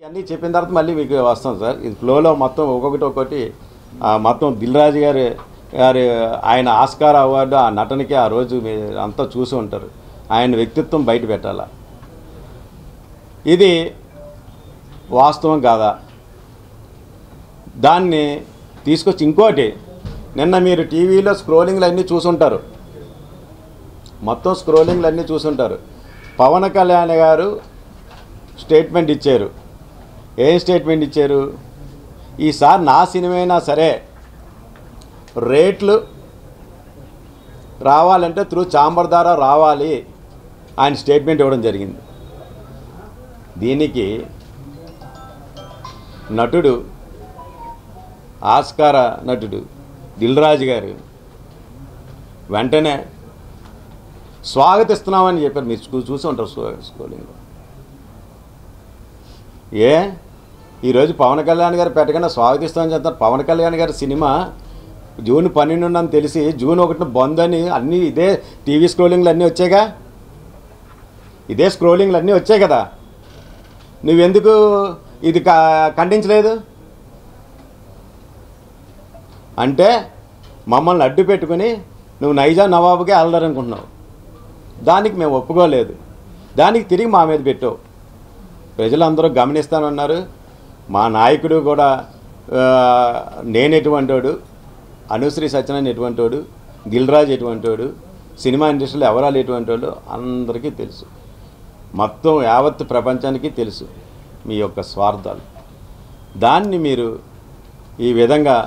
అన్నీ చెప్పిన తర్వాత మళ్ళీ మీకు వస్తాం సార్. ఇది ఫ్లోలో మొత్తం ఒక్కొక్కటి మొత్తం దిల్ రాజు గారి ఆయన ఆస్కార్ అవార్డు ఆ నటనకి ఆ రోజు మీరు అంతా చూసి ఉంటారు. ఆయన వ్యక్తిత్వం బయట పెట్టాలా, ఇది వాస్తవం కాదా? దాన్ని తీసుకొచ్చి ఇంకోటి, నిన్న మీరు టీవీలో స్క్రోలింగ్లు అన్నీ చూసుంటారు, మొత్తం స్క్రోలింగ్లు అన్నీ చూసుంటారు. పవన్ కళ్యాణ్ గారు స్టేట్మెంట్ ఇచ్చారు. ఏం స్టేట్మెంట్ ఇచ్చారు? ఈసారి నా సినిమా అయినా సరే రేట్లు రావాలంటే త్రూ ఛాంబర్ ద్వారా రావాలి ఆయన స్టేట్మెంట్ ఇవ్వడం జరిగింది. దీనికి నటుడు, ఆస్కార నటుడు దిల్ రాజు గారు వెంటనే స్వాగతిస్తున్నామని చెప్పారు. మీరు చూసి ఉంటారు స్కూలింగ్లో. ఈరోజు పవన్ కళ్యాణ్ గారు పెట్టగానే స్వాగతిస్తామని చెప్తారు. పవన్ కళ్యాణ్ గారి సినిమా జూన్ 12 అని తెలిసి జూన్ 1 బంద్ అని అన్నీ ఇదే టీవీ స్క్రోలింగ్లు అన్నీ వచ్చాయిగా, ఇదే స్క్రోలింగ్లు అన్నీ వచ్చాయి కదా. నువ్వెందుకు ఇది ఖండించలేదు? అంటే మమ్మల్ని అడ్డు పెట్టుకుని నువ్వు నైజాం నవాబుకే వెళ్ళాలనుకుంటున్నావు. దానికి మేము ఒప్పుకోలేదు. దానికి తిరిగి మా మీద పెట్టావు. ప్రజలందరూ గమనిస్తానన్నారు. మా నాయకుడు కూడా నేను ఎటువంటి వాడు, అనుశ్రీ సత్యనారాయణ ఎటువంటి వాడు, దిల్ రాజు ఎటువంటి వాడు, సినిమా ఇండస్ట్రీలో ఎవరాలు ఎటువంటి వాళ్ళు అందరికీ తెలుసు. మొత్తం యావత్ ప్రపంచానికి తెలుసు మీ యొక్క స్వార్థాలు. దాన్ని మీరు ఈ విధంగా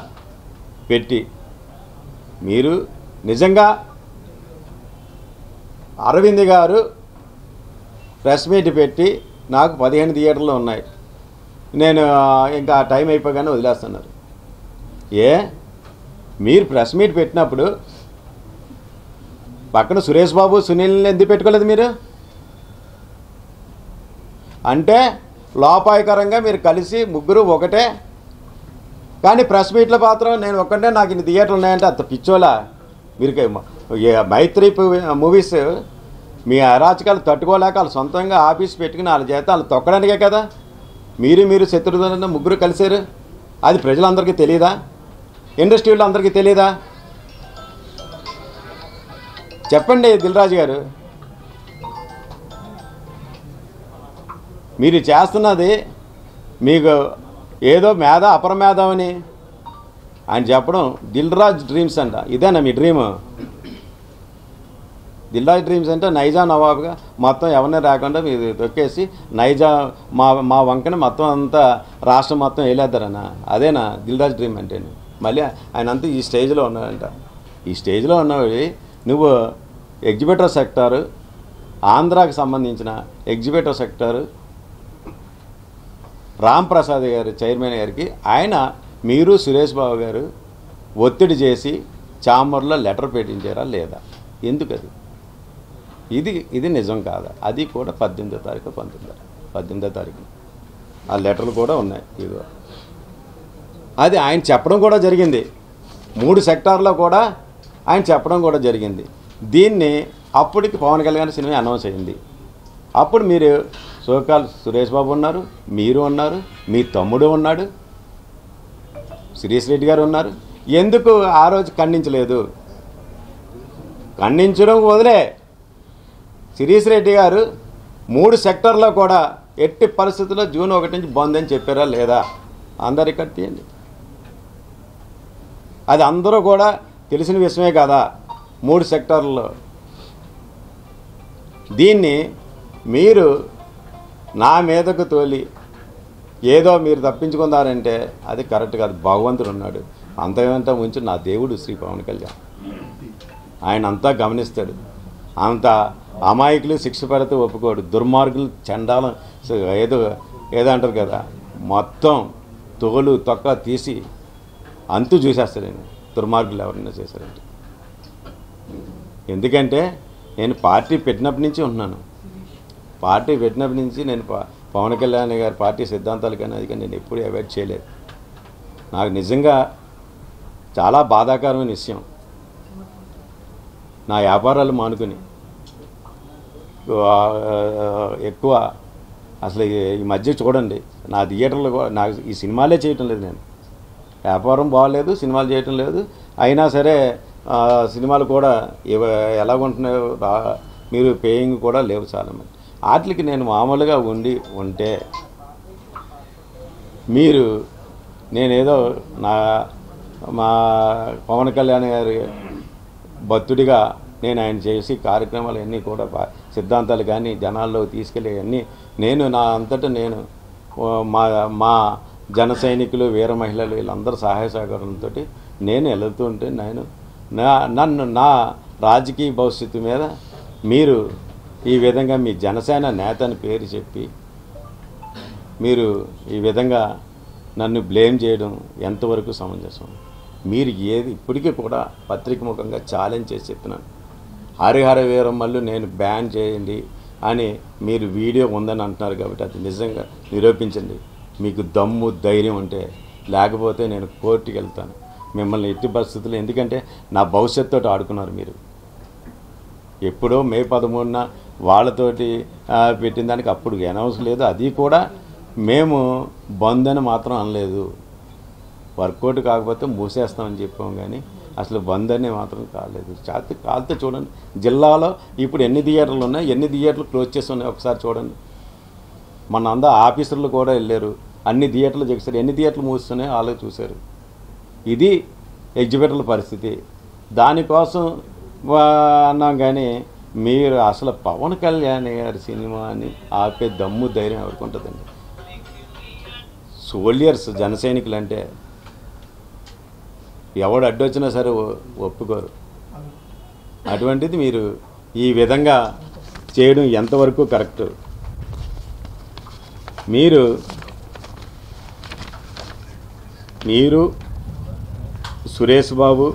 పెట్టి మీరు నిజంగా అరవింద్ గారు ప్రెస్ మీట్ పెట్టి నాకు 15 థియేటర్లు ఉన్నాయి, నేను ఇంకా టైం అయిపోగానే వదిలేస్తున్నారు. మీరు ప్రెస్ మీట్ పెట్టినప్పుడు పక్కన సురేష్ బాబు, సునీల్ని ఎందుకు పెట్టుకోలేదు మీరు? అంటే లోపాయకరంగా మీరు కలిసి ముగ్గురు ఒకటే. కానీ ప్రెస్ మీట్లో మాత్రం నేను ఒక్కటే నాకు ఇన్ని థియేటర్లు ఉన్నాయంటే అంత పిచ్చోలా మీరు? మైత్రి మూవీస్ మీ అరాచకాలు తట్టుకోలేక వాళ్ళు సొంతంగా ఆఫీస్ పెట్టుకుని వాళ్ళ చేత వాళ్ళు తొక్కడానికే కదా మీరు శత్రుఘ్న ముగ్గురు కలిశారు. అది ప్రజలందరికీ తెలియదా? ఇండస్ట్రీలో అందరికీ తెలియదా? చెప్పండి దిల్ రాజు గారు. మీరు చేస్తున్నది మీకు ఏదో అపరమేధావని ఆయన చెప్పడం. దిల్ రాజు డ్రీమ్స్ అంట, ఇదేనా మీ డ్రీము? దిల్ రాజు డ్రీమ్స్ అంటే నైజాం నవాబుగా మొత్తం ఎవరిని రాకుండా మీరు తొక్కేసి నైజాం మా వంకని మొత్తం అంతా రాష్ట్రం మొత్తం వేలేద్దారనా? అదేనా దిల్ రాజు డ్రీమ్ అంటే? మళ్ళీ ఆయన అంతా ఈ స్టేజ్లో ఉన్నాడంట. ఈ స్టేజ్లో ఉన్నవి నువ్వు ఎగ్జిబిటర్ సెక్టారు, ఆంధ్రాకి సంబంధించిన ఎగ్జిబిటర్ సెక్టారు రామ్ ప్రసాద్ గారు చైర్మన్ గారికి మీరు సురేష్ బాబు గారు ఒత్తిడి చేసి ఛాంబర్లో లెటర్ పెట్టించారా లేదా? ఎందుకు అది? ఇది నిజం కాదా? అది కూడా 18వ తారీఖు 18వ తారీఖు ఆ లెటర్లు కూడా ఉన్నాయి. ఇదిగో అది ఆయన చెప్పడం కూడా జరిగింది. 3 సెక్టార్లో కూడా ఆయన చెప్పడం కూడా జరిగింది. దీన్ని అప్పటికి పవన్ కళ్యాణ్ సినిమా అనౌన్స్ అయింది. అప్పుడు మీరు సోకాల్ సురేష్ బాబు ఉన్నారు, మీరు ఉన్నారు, మీ తమ్ముడు ఉన్నాడు, శిరీష్ రెడ్డి గారు ఉన్నారు. ఎందుకు ఆ రోజు ఖండించలేదు? ఖండించడం వదిలే, శిరీష్ రెడ్డి గారు 3 సెక్టార్లో కూడా ఎట్టి పరిస్థితుల్లో జూన్ 1 నుంచి బంద్ అని చెప్పారా లేదా? అందరు ఇక్కడ తీయండి. అది అందరూ కూడా తెలిసిన విషయమే కదా. 3 సెక్టార్లలో దీన్ని మీరు నా మీదకు తోలి ఏదో మీరు తప్పించుకున్నారంటే అది కరెక్ట్ కాదు. భగవంతుడు ఉన్నాడు, అంతకంతా ఉంచి నా దేవుడు శ్రీ పవన్ కళ్యాణ్, ఆయన అంతా గమనిస్తాడు. అంత అమాయకులు శిక్ష పడితే ఒప్పుకోడు, దుర్మార్గులు చండాలం ఏదో అంటారు కదా, మొత్తం తోలు తొక్క తీసి అంతు చూసేస్తాడండి దుర్మార్గులు ఎవరైనా చేశారంటే. ఎందుకంటే నేను పార్టీ పెట్టినప్పటి నుంచి ఉంటున్నాను. పార్టీ పెట్టినప్పటి నుంచి నేను పవన్ కళ్యాణ్ గారి పార్టీ సిద్ధాంతాలు కానీ అది కానీ నేను ఎప్పుడూ అవాయిడ్ చేయలేదు. నాకు నిజంగా చాలా బాధాకరమైన విషయం. నా వ్యాపారాలు మానుకుని ఎక్కువ అసలు ఈ మధ్య చూడండి నా థియేటర్లో నాకు ఈ సినిమాలే చేయటం లేదు, నేను వ్యాపారం బాగలేదు, సినిమాలు చేయటం లేదు. అయినా సరే సినిమాలు కూడా ఎలాగుంటున్నాయో మీరు పేయింగ్ కూడా లేవు చాలామంది. వాటికి నేను మామూలుగా ఉంటే మీరు నేనేదో మా పవన్ కళ్యాణ్ గారి భక్తుడిగా నేను ఆయన చేసి కార్యక్రమాలు అన్నీ కూడా సిద్ధాంతాలు కానీ జనాల్లో తీసుకెళ్ళి అన్నీ నేను నా అంతటా నేను మా జన సైనికులు వీర మహిళలు వీళ్ళందరూ సహాయ సహకారంతో నేను వెళుతుంటే నన్ను నా రాజకీయ భవిష్యత్తు మీద మీరు ఈ విధంగా మీ జనసేన నేత అని పేరు చెప్పి మీరు ఈ విధంగా నన్ను బ్లేమ్ చేయడం ఎంతవరకు సమంజసం? మీరు ఇప్పటికీ కూడా పత్రిక ముఖంగా ఛాలెంజ్ చేసి చెప్తున్నాను, హరిహర వీరమ్మలు నేను బ్యాన్ చేయండి అని మీరు వీడియో ఉందని అంటున్నారు కాబట్టి అది నిజంగా నిరూపించండి. మీకు దమ్ము ధైర్యం ఉంటే, లేకపోతే నేను కోర్టుకి వెళ్తాను మిమ్మల్ని ఎట్టి పరిస్థితుల్లో. ఎందుకంటే నా భవిష్యత్తుతో ఆడుకున్నారు మీరు. ఎప్పుడో మే 13న వాళ్ళతోటి పెట్టిన దానికి అప్పుడు అనౌన్స్ లేదు, అది కూడా మేము బంద్ అని మాత్రం అనలేదు. వర్కౌట్ కాకపోతే మూసేస్తామని చెప్పాము, కానీ అసలు బంద్ అని మాత్రం కాలేదు. కాలితే చూడండి జిల్లాలో ఇప్పుడు ఎన్ని థియేటర్లు ఉన్నాయి, ఎన్ని థియేటర్లు క్లోజ్ చేసి ఉన్నాయి ఒకసారి చూడండి. మన అందరూ ఆఫీసర్లు కూడా వెళ్ళారు, అన్ని థియేటర్లు చేస్తారు, ఎన్ని థియేటర్లు మూస్తున్నాయో వాళ్ళు చూశారు. ఇది ఎగ్జిబిటర్ల పరిస్థితి. దానికోసం అన్నాం, కానీ మీరు అసలు పవన్ కళ్యాణ్ గారి సినిమాని ఆపే దమ్ము ధైర్యం ఎవరికి ఉంటుందండి? సోల్జర్స్ జన సైనికులు అంటే ఎవడు అడ్డొచ్చినా సరే ఒప్పుకోరు. అటువంటిది మీరు ఈ విధంగా చేయడం ఎంతవరకు కరెక్ట్? మీరు సురేష్ బాబు,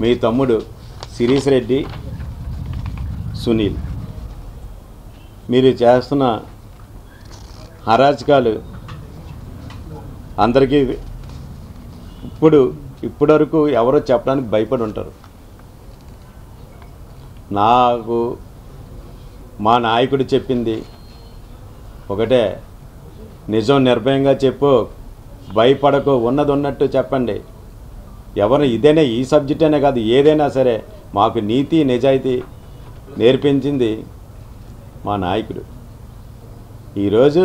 మీ తమ్ముడు శిరీష్ రెడ్డి, సునీల్ మీరు చేస్తున్న అరాచకాలు అందరికీ ఇప్పటివరకు ఎవరో చెప్పడానికి భయపడి ఉంటారు. నాకు మా నాయకుడు చెప్పింది ఒకటే, నిజం నిర్భయంగా చెప్పు, భయపడకు, ఉన్నది ఉన్నట్టు చెప్పండి. ఎవరు ఇదేనే ఈ సబ్జెక్ట్ అనే కాదు, ఏదైనా సరే మాకు నీతి నిజాయితీ నేర్పించింది మా నాయకుడు. ఈరోజు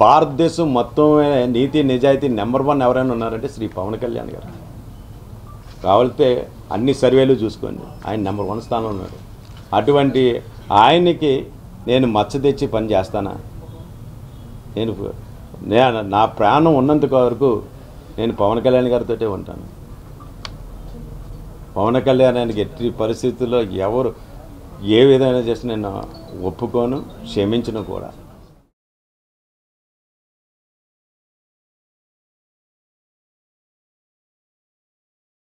భారతదేశం మొత్తం నీతి నిజాయితీ నెంబర్ 1 ఎవరైనా ఉన్నారంటే శ్రీ పవన్ కళ్యాణ్ గారు. కావాలితే అన్ని సర్వేలు చూసుకోండి, ఆయన నెంబర్ 1 స్థానంలో ఉన్నారు. అటువంటి ఆయనకి నేను మచ్చ తెచ్చి పని చేస్తానా? నా ప్రాణం ఉన్నంత వరకు నేను పవన్ కళ్యాణ్ గారితో ఉంటాను. పవన్ కళ్యాణానికి ఎట్టి పరిస్థితుల్లో ఎవరు ఏ విధంగా చేసి నేను ఒప్పుకోను, క్షమించను కూడా.